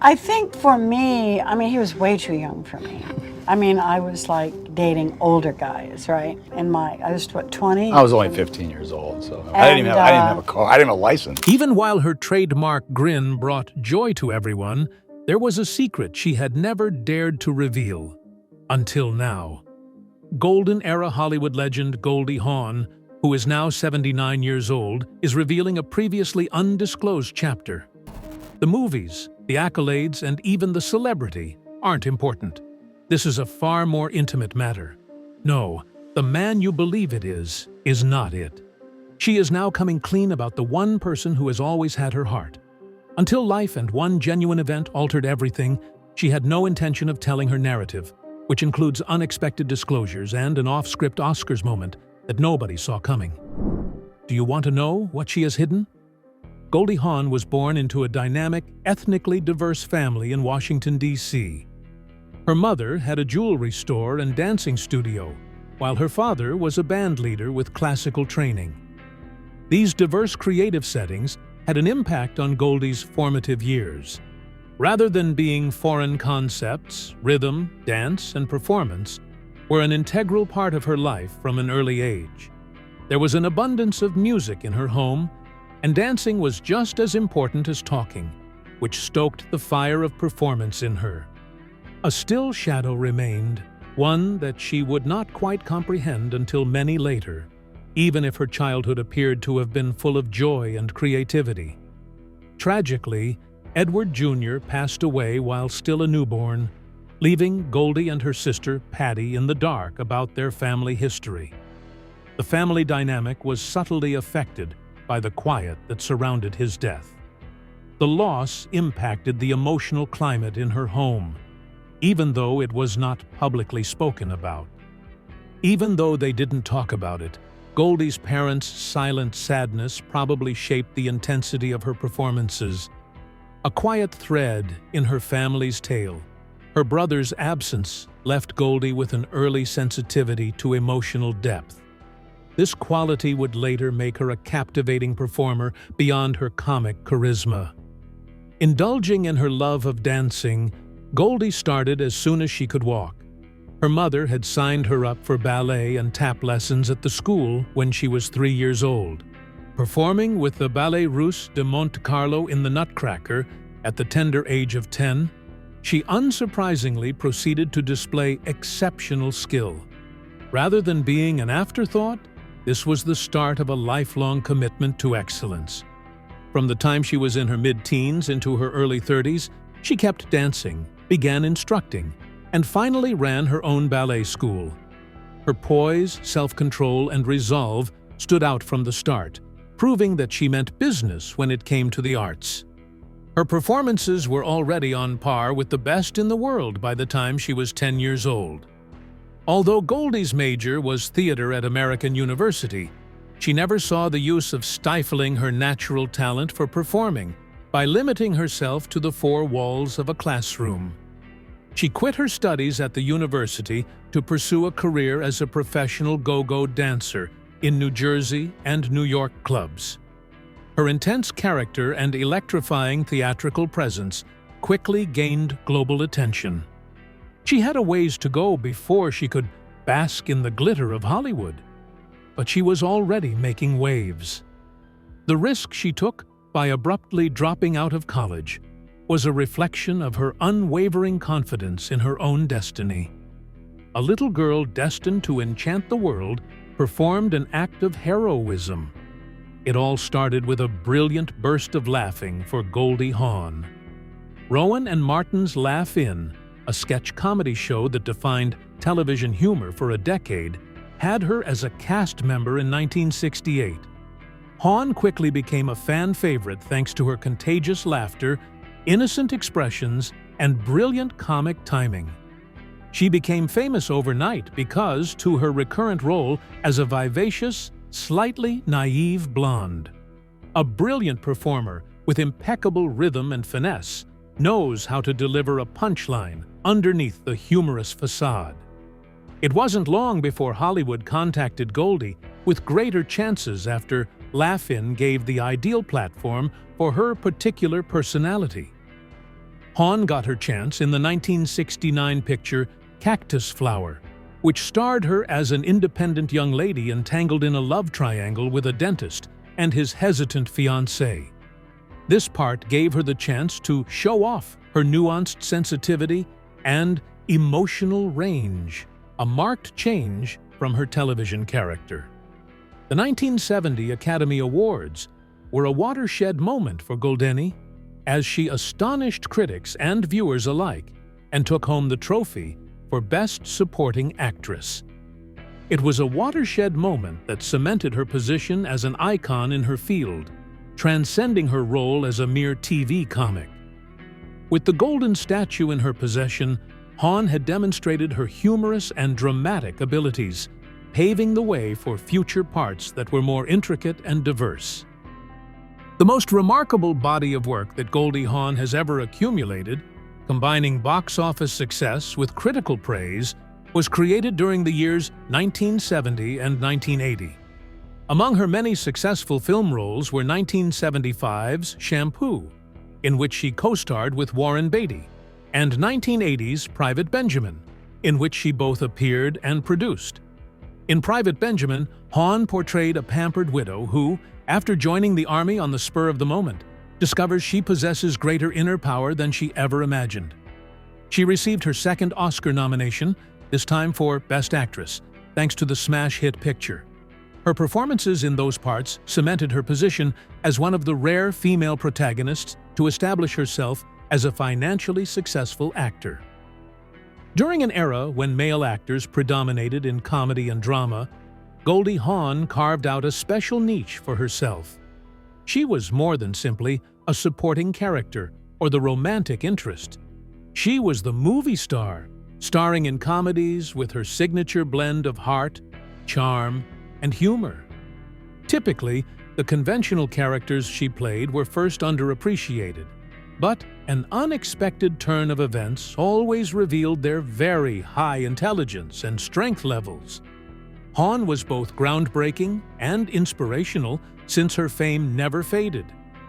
I think for me, I mean, he was way too young for me. I mean, I was like dating older guys, right? I was what, 20? I was only 15 years old, so I didn't even have a car. I didn't have a license. Even while her trademark grin brought joy to everyone, there was a secret she had never dared to reveal. Until now. Golden-era Hollywood legend Goldie Hawn, who is now 79 years old, is revealing a previously undisclosed chapter. The movies, the accolades, and even the celebrity aren't important. This is a far more intimate matter. No, the man you believe it is not it. She is now coming clean about the one person who has always had her heart. Until life and one genuine event altered everything, she had no intention of telling her narrative, which includes unexpected disclosures and an off-script Oscars moment that nobody saw coming. Do you want to know what she has hidden? Goldie Hawn was born into a dynamic, ethnically diverse family in Washington, D.C. Her mother had a jewelry store and dancing studio, while her father was a band leader with classical training. These diverse creative settings had an impact on Goldie's formative years. Rather than being foreign concepts, rhythm, dance, and performance were an integral part of her life from an early age. There was an abundance of music in her home, and dancing was just as important as talking, which stoked the fire of performance in her. A still shadow remained, one that she would not quite comprehend until many later, even if her childhood appeared to have been full of joy and creativity. Tragically, Edward Jr. passed away while still a newborn, leaving Goldie and her sister Patty in the dark about their family history. The family dynamic was subtly affected by the quiet that surrounded his death. The loss impacted the emotional climate in her home, even though it was not publicly spoken about. Even though they didn't talk about it, Goldie's parents' silent sadness probably shaped the intensity of her performances. A quiet thread in her family's tale, her brother's absence left Goldie with an early sensitivity to emotional depth. This quality would later make her a captivating performer beyond her comic charisma. Indulging in her love of dancing, Goldie started as soon as she could walk. Her mother had signed her up for ballet and tap lessons at the school when she was 3 years old. Performing with the Ballet Russe de Monte Carlo in the Nutcracker at the tender age of 10, she unsurprisingly proceeded to display exceptional skill. Rather than being an afterthought, this was the start of a lifelong commitment to excellence. From the time she was in her mid-teens into her early 30s, she kept dancing, began instructing, and finally ran her own ballet school. Her poise, self-control, and resolve stood out from the start, proving that she meant business when it came to the arts. Her performances were already on par with the best in the world by the time she was 10 years old. Although Goldie's major was theater at American University, she never saw the use of stifling her natural talent for performing by limiting herself to the four walls of a classroom. She quit her studies at the university to pursue a career as a professional go-go dancer in New Jersey and New York clubs. Her intense character and electrifying theatrical presence quickly gained global attention. She had a ways to go before she could bask in the glitter of Hollywood, but she was already making waves. The risk she took by abruptly dropping out of college was a reflection of her unwavering confidence in her own destiny. A little girl destined to enchant the world performed an act of heroism. It all started with a brilliant burst of laughing for Goldie Hawn. Rowan and Martin's Laugh In, a sketch comedy show that defined television humor for a decade, had her as a cast member in 1968. Hawn quickly became a fan favorite thanks to her contagious laughter, innocent expressions, and brilliant comic timing. She became famous overnight because to her recurrent role as a vivacious, slightly naive blonde. A brilliant performer with impeccable rhythm and finesse knows how to deliver a punchline underneath the humorous facade. It wasn't long before Hollywood contacted Goldie with greater chances after Laugh In gave the ideal platform for her particular personality. Hawn got her chance in the 1969 picture Cactus Flower, which starred her as an independent young lady entangled in a love triangle with a dentist and his hesitant fiancé. This part gave her the chance to show off her nuanced sensitivity and emotional range, a marked change from her television character. The 1970 Academy Awards were a watershed moment for Goldie, as she astonished critics and viewers alike and took home the trophy for Best Supporting Actress. It was a watershed moment that cemented her position as an icon in her field, transcending her role as a mere TV comic. With the golden statue in her possession, Hawn had demonstrated her humorous and dramatic abilities, paving the way for future parts that were more intricate and diverse. The most remarkable body of work that Goldie Hawn has ever accumulated, combining box office success with critical praise, was created during the years 1970 and 1980. Among her many successful film roles were 1975's Shampoo, in which she co-starred with Warren Beatty, and 1980's Private Benjamin, in which she both appeared and produced. In Private Benjamin, Hawn portrayed a pampered widow who, after joining the army on the spur of the moment, discovers she possesses greater inner power than she ever imagined. She received her second Oscar nomination, this time for Best Actress, thanks to the smash hit picture. Her performances in those parts cemented her position as one of the rare female protagonists to establish herself as a financially successful actor. During an era when male actors predominated in comedy and drama, Goldie Hawn carved out a special niche for herself. She was more than simply a supporting character or the romantic interest. She was the movie star, starring in comedies with her signature blend of heart, charm, and humor. Typically, the conventional characters she played were first underappreciated, but an unexpected turn of events always revealed their very high intelligence and strength levels. Hawn was both groundbreaking and inspirational since her fame never faded,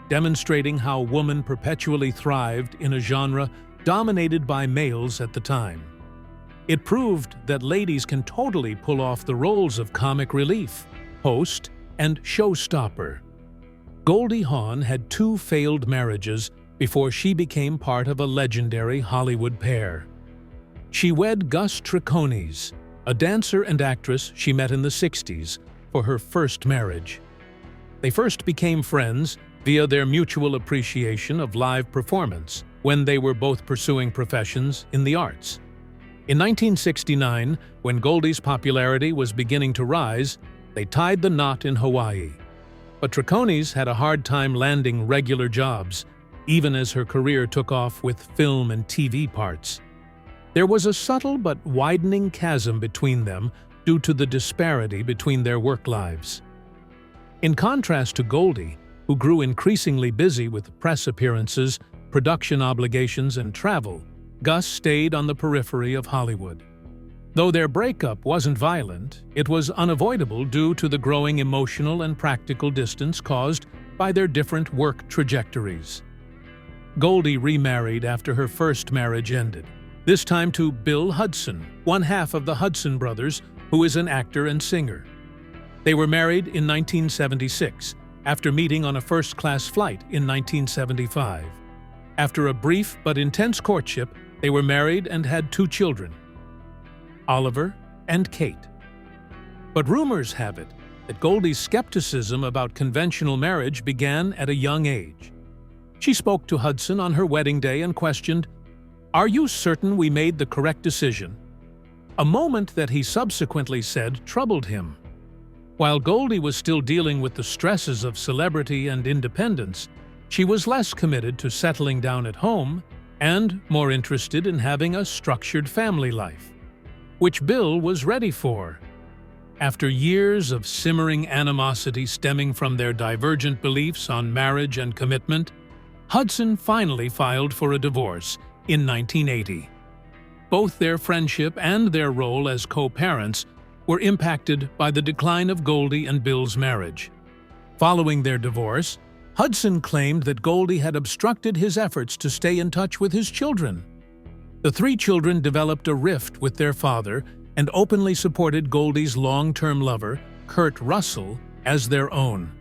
demonstrating how woman perpetually thrived in a genre dominated by males at the time. It proved that ladies can totally pull off the roles of comic relief, host, and showstopper. Goldie Hawn had 2 failed marriages before she became part of a legendary Hollywood pair. She wed Gus Triconis, a dancer and actress she met in the 60s, for her first marriage. They first became friends via their mutual appreciation of live performance when they were both pursuing professions in the arts. In 1969, when Goldie's popularity was beginning to rise, they tied the knot in Hawaii. But Triconis had a hard time landing regular jobs, even as her career took off with film and TV parts. There was a subtle but widening chasm between them due to the disparity between their work lives. In contrast to Goldie, who grew increasingly busy with press appearances, production obligations, and travel, Gus stayed on the periphery of Hollywood. Though their breakup wasn't violent, it was unavoidable due to the growing emotional and practical distance caused by their different work trajectories. Goldie remarried after her first marriage ended, this time to Bill Hudson, one half of the Hudson brothers, who is an actor and singer. They were married in 1976, after meeting on a first-class flight in 1975. After a brief but intense courtship, they were married and had 2 children, Oliver and Kate. But rumors have it that Goldie's skepticism about conventional marriage began at a young age. She spoke to Hudson on her wedding day and questioned, "Are you certain we made the correct decision?" A moment that he subsequently said troubled him. While Goldie was still dealing with the stresses of celebrity and independence, she was less committed to settling down at home and more interested in having a structured family life, which Bill was ready for. After years of simmering animosity stemming from their divergent beliefs on marriage and commitment, Hudson finally filed for a divorce in 1980. Both their friendship and their role as co-parents were impacted by the decline of Goldie and Bill's marriage. Following their divorce, Hudson claimed that Goldie had obstructed his efforts to stay in touch with his children. The three children developed a rift with their father and openly supported Goldie's long-term lover, Kurt Russell, as their own.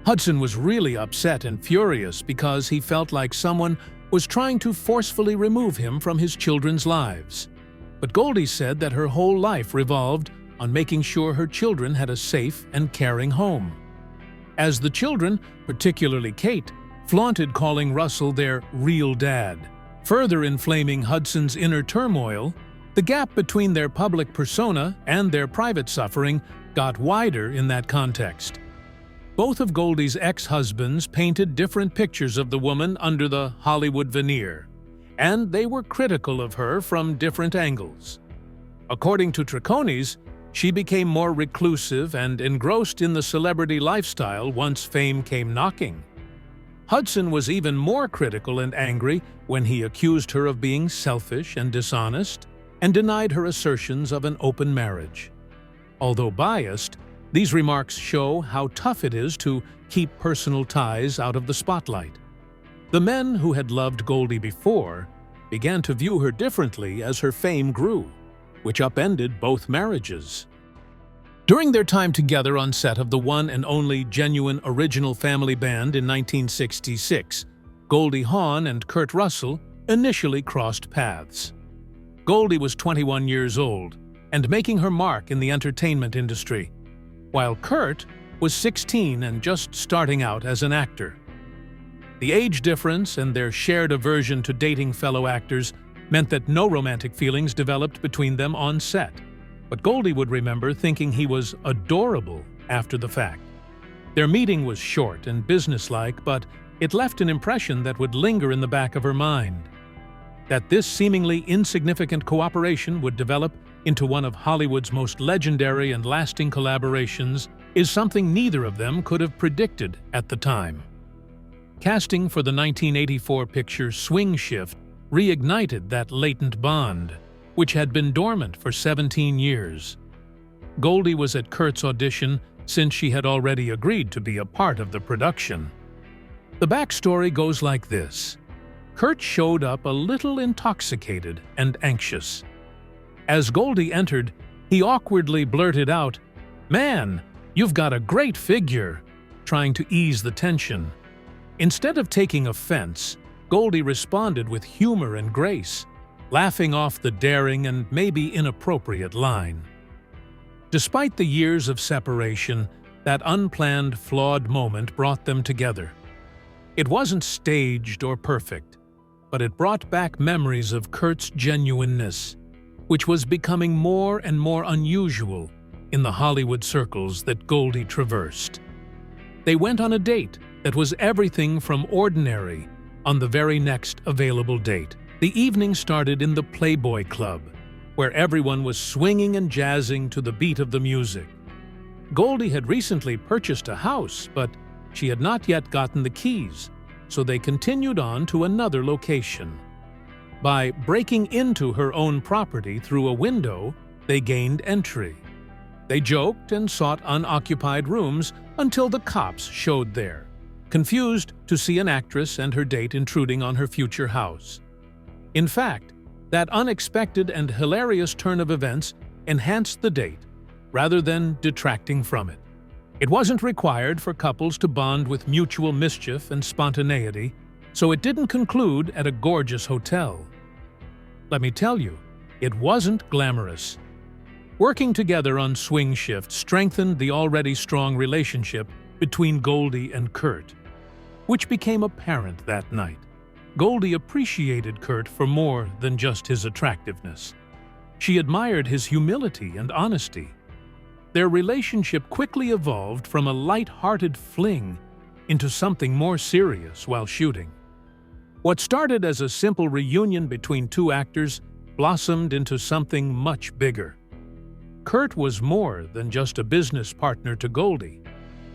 Hudson was really upset and furious because he felt like someone was trying to forcefully remove him from his children's lives. But Goldie said that her whole life revolved on making sure her children had a safe and caring home. As the children, particularly Kate, flaunted calling Russell their real dad, further inflaming Hudson's inner turmoil, the gap between their public persona and their private suffering got wider in that context. Both of Goldie's ex-husbands painted different pictures of the woman under the Hollywood veneer, and they were critical of her from different angles. According to Triconis, she became more reclusive and engrossed in the celebrity lifestyle once fame came knocking. Hudson was even more critical and angry when he accused her of being selfish and dishonest and denied her assertions of an open marriage. Although biased, these remarks show how tough it is to keep personal ties out of the spotlight. The men who had loved Goldie before began to view her differently as her fame grew, which upended both marriages. During their time together on set of the one and only genuine original family band in 1966, Goldie Hawn and Kurt Russell initially crossed paths. Goldie was 21 years old and making her mark in the entertainment industry, while Kurt was 16 and just starting out as an actor. The age difference and their shared aversion to dating fellow actors meant that no romantic feelings developed between them on set, but Goldie would remember thinking he was adorable after the fact. Their meeting was short and businesslike, but it left an impression that would linger in the back of her mind. That this seemingly insignificant cooperation would develop into one of Hollywood's most legendary and lasting collaborations is something neither of them could have predicted at the time. Casting for the 1984 picture Swing Shift reignited that latent bond, which had been dormant for 17 years. Goldie was at Kurt's audition since she had already agreed to be a part of the production. The backstory goes like this. Kurt showed up a little intoxicated and anxious. As Goldie entered, he awkwardly blurted out, "Man, you've got a great figure," trying to ease the tension. Instead of taking offense, Goldie responded with humor and grace, laughing off the daring and maybe inappropriate line. Despite the years of separation, that unplanned, flawed moment brought them together. It wasn't staged or perfect, but it brought back memories of Kurt's genuineness, which was becoming more and more unusual in the Hollywood circles that Goldie traversed. They went on a date that was everything from ordinary on the very next available date. The evening started in the Playboy Club, where everyone was swinging and jazzing to the beat of the music. Goldie had recently purchased a house, but she had not yet gotten the keys, so they continued on to another location. By breaking into her own property through a window, they gained entry. They joked and sought unoccupied rooms until the cops showed there, confused to see an actress and her date intruding on her future house. In fact, that unexpected and hilarious turn of events enhanced the date, rather than detracting from it. It wasn't required for couples to bond with mutual mischief and spontaneity, so it didn't conclude at a gorgeous hotel. Let me tell you, it wasn't glamorous. Working together on Swing Shift strengthened the already strong relationship between Goldie and Kurt, which became apparent that night. Goldie appreciated Kurt for more than just his attractiveness. She admired his humility and honesty. Their relationship quickly evolved from a light-hearted fling into something more serious while shooting. What started as a simple reunion between two actors blossomed into something much bigger. Kurt was more than just a business partner to Goldie.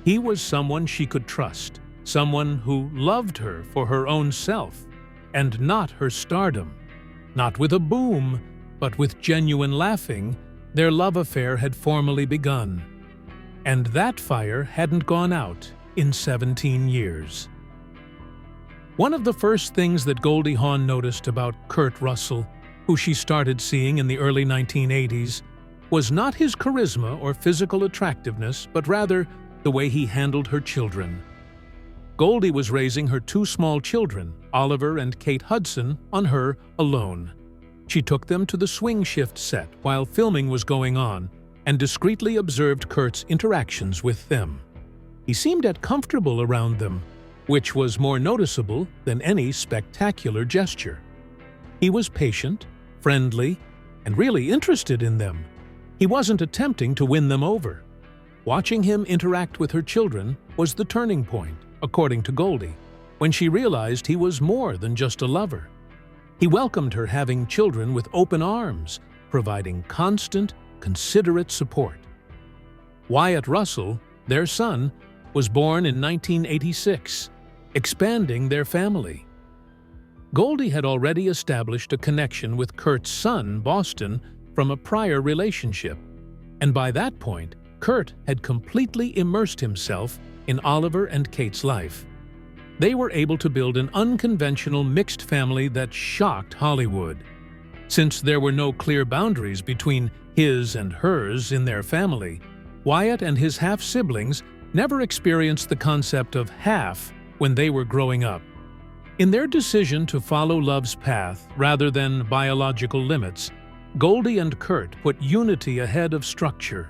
He was someone she could trust, someone who loved her for her own self, and not her stardom. Not with a boom, but with genuine laughing, their love affair had formally begun. And that fire hadn't gone out in 17 years. One of the first things that Goldie Hawn noticed about Kurt Russell, who she started seeing in the early 1980s, was not his charisma or physical attractiveness, but rather the way he handled her children. Goldie was raising her two small children, Oliver and Kate Hudson, on her alone. She took them to the swing shift set while filming was going on and discreetly observed Kurt's interactions with them. He seemed comfortable around them, which was more noticeable than any spectacular gesture. He was patient, friendly, and really interested in them. He wasn't attempting to win them over. Watching him interact with her children was the turning point, according to Goldie, when she realized he was more than just a lover. He welcomed her having children with open arms, providing constant, considerate support. Wyatt Russell, their son, was born in 1986, expanding their family. Goldie had already established a connection with Kurt's son, Boston, from a prior relationship, and by that point, Kurt had completely immersed himself in Oliver and Kate's life. They were able to build an unconventional mixed family that shocked Hollywood. Since there were no clear boundaries between his and hers in their family, Wyatt and his half-siblings never experienced the concept of half when they were growing up. In their decision to follow love's path rather than biological limits, Goldie and Kurt put unity ahead of structure.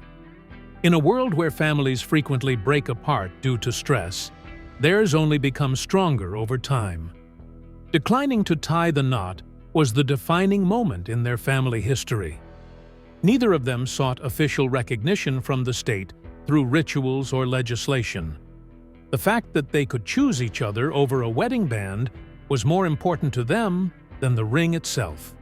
In a world where families frequently break apart due to stress, theirs only becomes stronger over time. Declining to tie the knot was the defining moment in their family history. Neither of them sought official recognition from the state through rituals or legislation. The fact that they could choose each other over a wedding band was more important to them than the ring itself.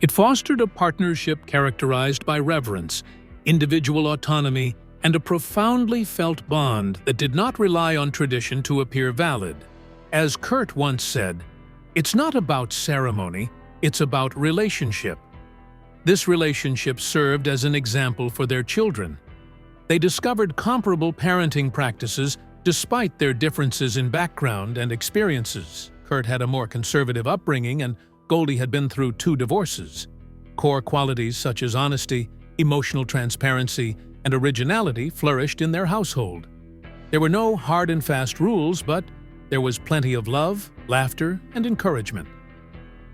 It fostered a partnership characterized by reverence, individual autonomy, and a profoundly felt bond that did not rely on tradition to appear valid. As Kurt once said, "It's not about ceremony, it's about relationship." This relationship served as an example for their children. They discovered comparable parenting practices despite their differences in background and experiences. Kurt had a more conservative upbringing, and Goldie had been through 2 divorces. Core qualities such as honesty, emotional transparency, and originality flourished in their household. There were no hard and fast rules, but there was plenty of love, laughter, and encouragement.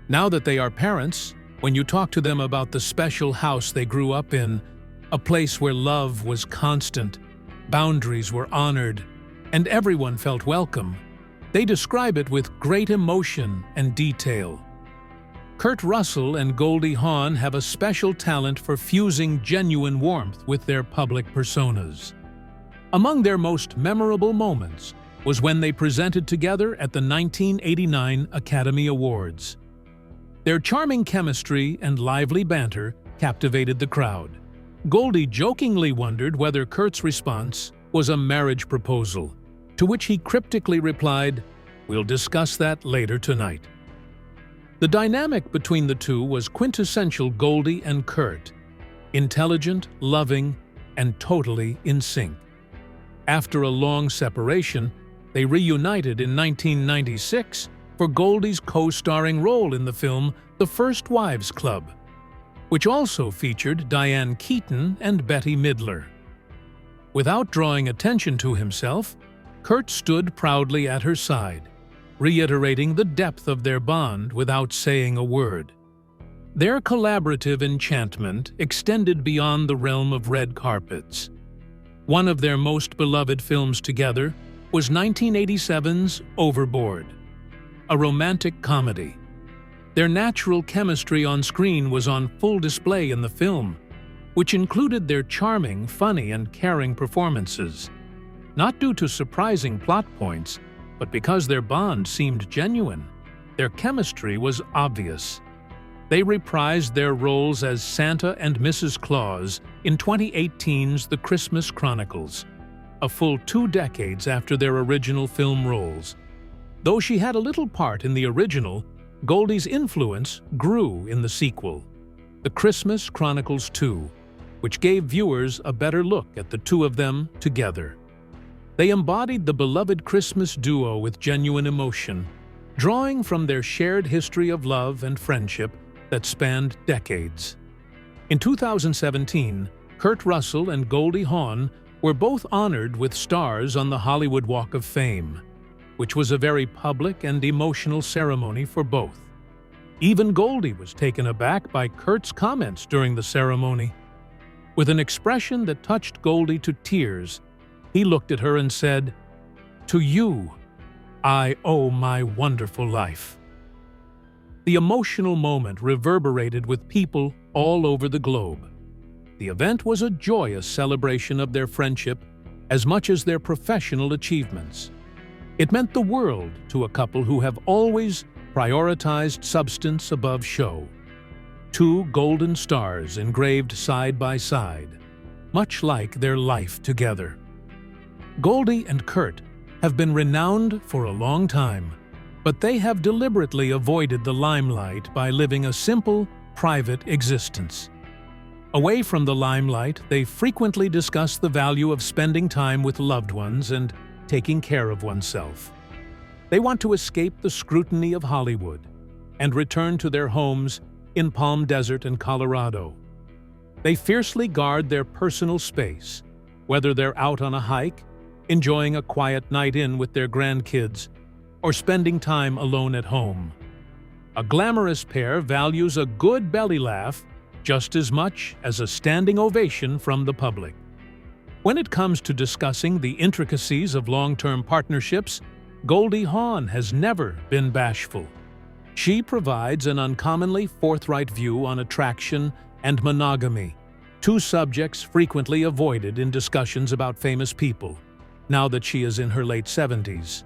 Now that they are parents, when you talk to them about the special house they grew up in, a place where love was constant, boundaries were honored, and everyone felt welcome, they describe it with great emotion and detail. Kurt Russell and Goldie Hawn have a special talent for fusing genuine warmth with their public personas. Among their most memorable moments was when they presented together at the 1989 Academy Awards. Their charming chemistry and lively banter captivated the crowd. Goldie jokingly wondered whether Kurt's response was a marriage proposal, to which he cryptically replied, "We'll discuss that later tonight." The dynamic between the two was quintessential Goldie and Kurt, intelligent, loving, and totally in sync. After a long separation, they reunited in 1996 for Goldie's co-starring role in the film The First Wives Club, which also featured Diane Keaton and Bette Midler. Without drawing attention to himself, Kurt stood proudly at her side, reiterating the depth of their bond without saying a word. Their collaborative enchantment extended beyond the realm of red carpets. One of their most beloved films together was 1987's Overboard, a romantic comedy. Their natural chemistry on screen was on full display in the film, which included their charming, funny, and caring performances. Not due to surprising plot points, but because their bond seemed genuine. Their chemistry was obvious. They reprised their roles as Santa and Mrs. Claus in 2018's The Christmas Chronicles, a full 2 decades after their original film roles. Though she had a little part in the original, Goldie's influence grew in the sequel, The Christmas Chronicles 2, which gave viewers a better look at the two of them together. They embodied the beloved Christmas duo with genuine emotion, drawing from their shared history of love and friendship that spanned decades. In 2017, Kurt Russell and Goldie Hawn were both honored with stars on the Hollywood Walk of Fame, which was a very public and emotional ceremony for both. Even Goldie was taken aback by Kurt's comments during the ceremony. With an expression that touched Goldie to tears, he looked at her and said, "To you, I owe my wonderful life." The emotional moment reverberated with people all over the globe. The event was a joyous celebration of their friendship as much as their professional achievements. It meant the world to a couple who have always prioritized substance above show. Two golden stars engraved side by side, much like their life together. Goldie and Kurt have been renowned for a long time, but they have deliberately avoided the limelight by living a simple, private existence. Away from the limelight, they frequently discuss the value of spending time with loved ones and taking care of oneself. They want to escape the scrutiny of Hollywood and return to their homes in Palm Desert and Colorado. They fiercely guard their personal space, whether they're out on a hike, enjoying a quiet night in with their grandkids, or spending time alone at home. A glamorous pair values a good belly laugh just as much as a standing ovation from the public. When it comes to discussing the intricacies of long-term partnerships, Goldie Hawn has never been bashful. She provides an uncommonly forthright view on attraction and monogamy, two subjects frequently avoided in discussions about famous people, now that she is in her late 70s.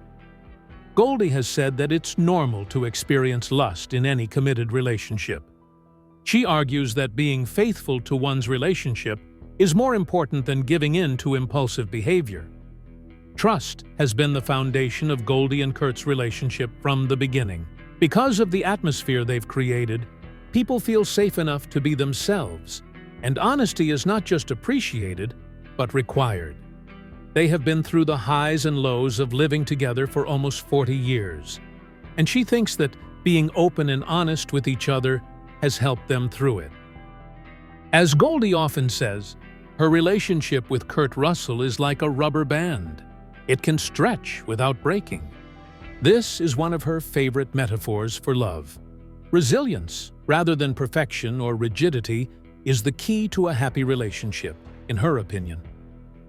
Goldie has said that it's normal to experience lust in any committed relationship. She argues that being faithful to one's relationship is more important than giving in to impulsive behavior. Trust has been the foundation of Goldie and Kurt's relationship from the beginning. Because of the atmosphere they've created, people feel safe enough to be themselves, and honesty is not just appreciated, but required. They have been through the highs and lows of living together for almost 40 years, and she thinks that being open and honest with each other has helped them through it. As Goldie often says, her relationship with Kurt Russell is like a rubber band. It can stretch without breaking. This is one of her favorite metaphors for love. Resilience, rather than perfection or rigidity, is the key to a happy relationship, in her opinion.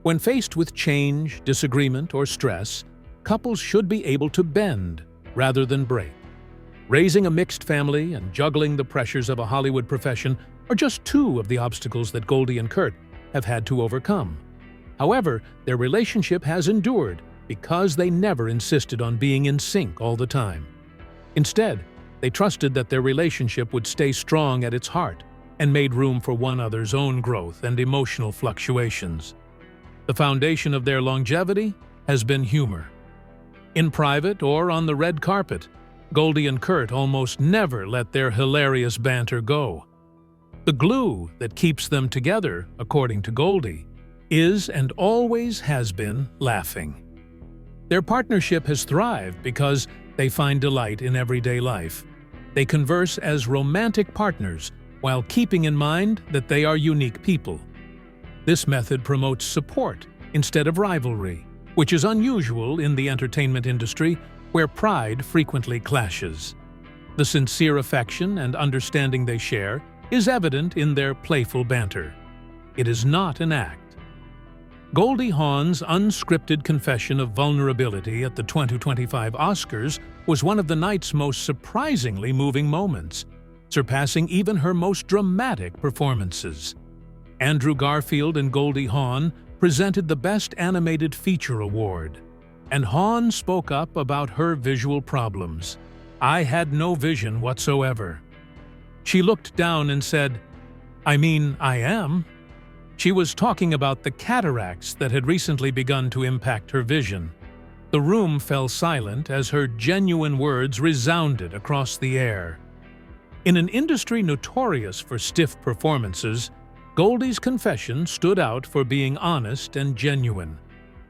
When faced with change, disagreement, or stress, couples should be able to bend rather than break. Raising a mixed family and juggling the pressures of a Hollywood profession are just two of the obstacles that Goldie and Kurt have had to overcome. However, their relationship has endured because they never insisted on being in sync all the time. Instead, they trusted that their relationship would stay strong at its heart and made room for one another's own growth and emotional fluctuations. The foundation of their longevity has been humor. In private or on the red carpet, Goldie and Kurt almost never let their hilarious banter go. The glue that keeps them together, according to Goldie, is and always has been laughing. Their partnership has thrived because they find delight in everyday life. They converse as romantic partners while keeping in mind that they are unique people. This method promotes support instead of rivalry, which is unusual in the entertainment industry where pride frequently clashes. The sincere affection and understanding they share is evident in their playful banter. It is not an act. Goldie Hawn's unscripted confession of vulnerability at the 2025 Oscars was one of the night's most surprisingly moving moments, surpassing even her most dramatic performances. Andrew Garfield and Goldie Hawn presented the Best Animated Feature Award, and Hawn spoke up about her visual problems. "I had no vision whatsoever." She looked down and said, "I mean, I am." She was talking about the cataracts that had recently begun to impact her vision. The room fell silent as her genuine words resounded across the air. In an industry notorious for stiff performances, Goldie's confession stood out for being honest and genuine.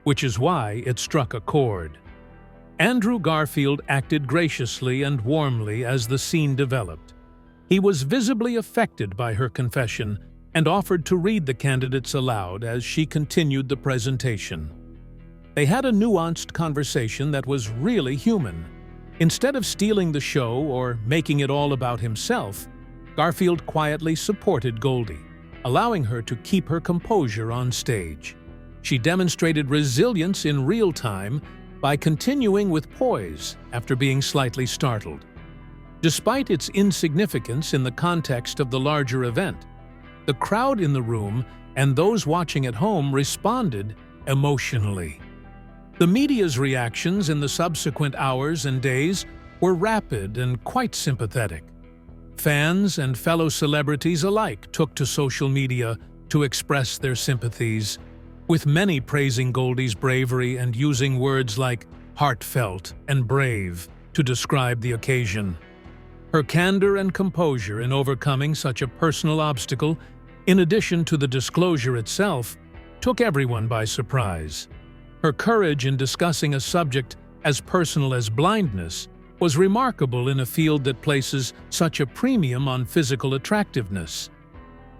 which is why it struck a chord. Andrew Garfield acted graciously and warmly as the scene developed. He was visibly affected by her confession and offered to read the candidates aloud as she continued the presentation. They had a nuanced conversation that was really human. Instead of stealing the show or making it all about himself, Garfield quietly supported Goldie, allowing her to keep her composure on stage. She demonstrated resilience in real time by continuing with poise after being slightly startled. Despite its insignificance in the context of the larger event, the crowd in the room and those watching at home responded emotionally. The media's reactions in the subsequent hours and days were rapid and quite sympathetic. Fans and fellow celebrities alike took to social media to express their sympathies, with many praising Goldie's bravery and using words like heartfelt and brave to describe the occasion. Her candor and composure in overcoming such a personal obstacle, in addition to the disclosure itself, took everyone by surprise. Her courage in discussing a subject as personal as blindness was remarkable in a field that places such a premium on physical attractiveness.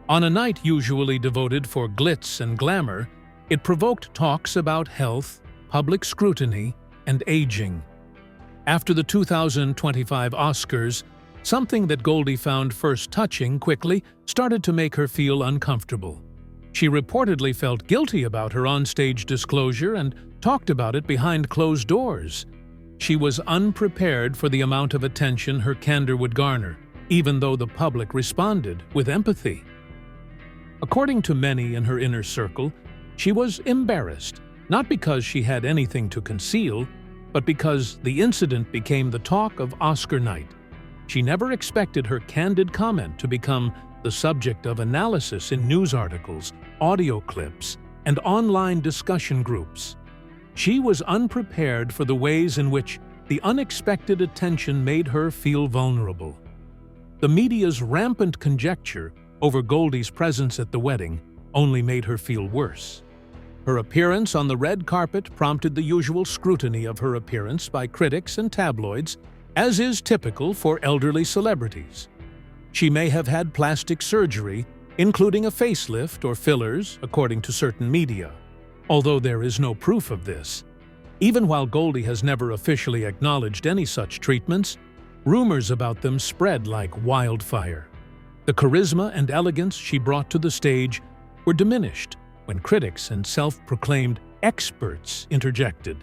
On a night usually devoted for glitz and glamour, it provoked talks about health, public scrutiny, and aging. After the 2025 Oscars, something that Goldie found first touching quickly started to make her feel uncomfortable. She reportedly felt guilty about her onstage disclosure and talked about it behind closed doors. She was unprepared for the amount of attention her candor would garner, even though the public responded with empathy. According to many in her inner circle, she was embarrassed, not because she had anything to conceal, but because the incident became the talk of Oscar night. She never expected her candid comment to become the subject of analysis in news articles, audio clips, and online discussion groups. She was unprepared for the ways in which the unexpected attention made her feel vulnerable. The media's rampant conjecture over Goldie's presence at the wedding only made her feel worse. Her appearance on the red carpet prompted the usual scrutiny of her appearance by critics and tabloids, as is typical for elderly celebrities. She may have had plastic surgery, including a facelift or fillers, according to certain media, although there is no proof of this. Even while Goldie has never officially acknowledged any such treatments, rumors about them spread like wildfire. The charisma and elegance she brought to the stage were diminished when critics and self-proclaimed experts interjected.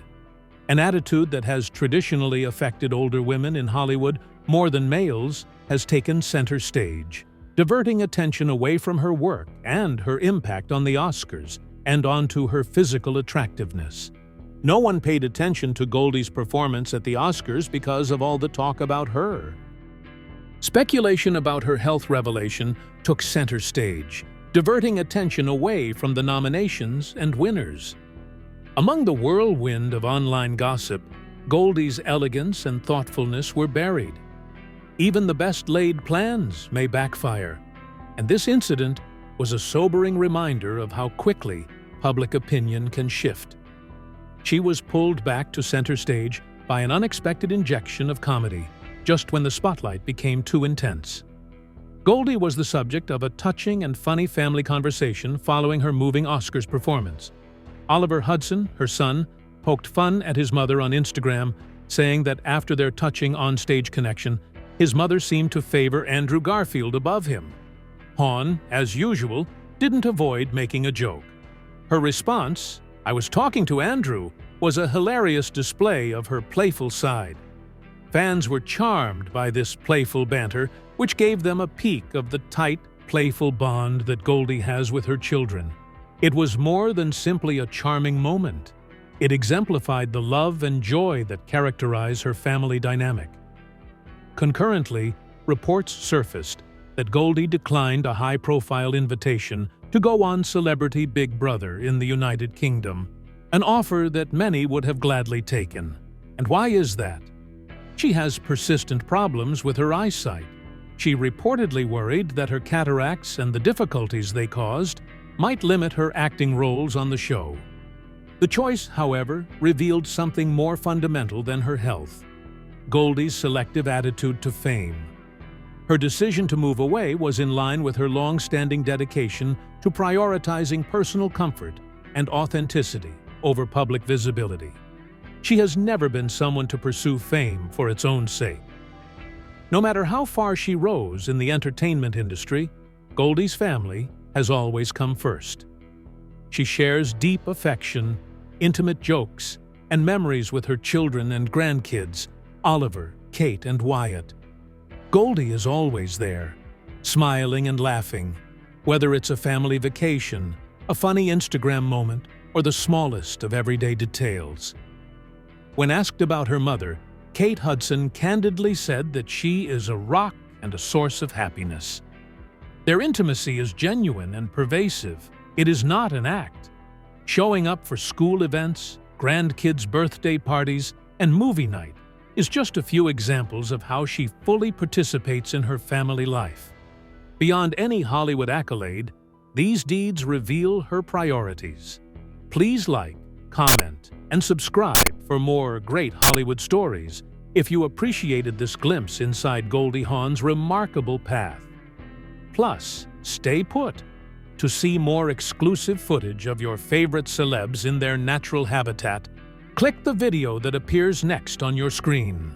An attitude that has traditionally affected older women in Hollywood more than males has taken center stage, diverting attention away from her work and her impact on the Oscars and onto her physical attractiveness. No one paid attention to Goldie's performance at the Oscars because of all the talk about her. Speculation about her health revelation took center stage, diverting attention away from the nominations and winners. Among the whirlwind of online gossip, Goldie's elegance and thoughtfulness were buried. Even the best-laid plans may backfire, and this incident was a sobering reminder of how quickly public opinion can shift. She was pulled back to center stage by an unexpected injection of comedy, just when the spotlight became too intense. Goldie was the subject of a touching and funny family conversation following her moving Oscars performance. Oliver Hudson, her son, poked fun at his mother on Instagram, saying that after their touching on-stage connection, his mother seemed to favor Andrew Garfield above him. Hawn, as usual, didn't avoid making a joke. Her response, "I was talking to Andrew," was a hilarious display of her playful side. Fans were charmed by this playful banter, which gave them a peek of the tight, playful bond that Goldie has with her children. It was more than simply a charming moment. It exemplified the love and joy that characterize her family dynamic. Concurrently, reports surfaced that Goldie declined a high-profile invitation to go on Celebrity Big Brother in the United Kingdom, an offer that many would have gladly taken. And why is that? She has persistent problems with her eyesight. She reportedly worried that her cataracts and the difficulties they caused might limit her acting roles on the show. The choice, however, revealed something more fundamental than her health: Goldie's selective attitude to fame. Her decision to move away was in line with her long-standing dedication to prioritizing personal comfort and authenticity over public visibility. She has never been someone to pursue fame for its own sake. No matter how far she rose in the entertainment industry, Goldie's family has always come first. She shares deep affection, intimate jokes, and memories with her children and grandkids, Oliver, Kate, and Wyatt. Goldie is always there, smiling and laughing, whether it's a family vacation, a funny Instagram moment, or the smallest of everyday details. When asked about her mother, Kate Hudson candidly said that she is a rock and a source of happiness. Their intimacy is genuine and pervasive. It is not an act. Showing up for school events, grandkids' birthday parties, and movie night is just a few examples of how she fully participates in her family life. Beyond any Hollywood accolade, these deeds reveal her priorities. Please like, comment, and subscribe for more great Hollywood stories if you appreciated this glimpse inside Goldie Hawn's remarkable path. Plus, stay put to see more exclusive footage of your favorite celebs in their natural habitat. Click the video that appears next on your screen.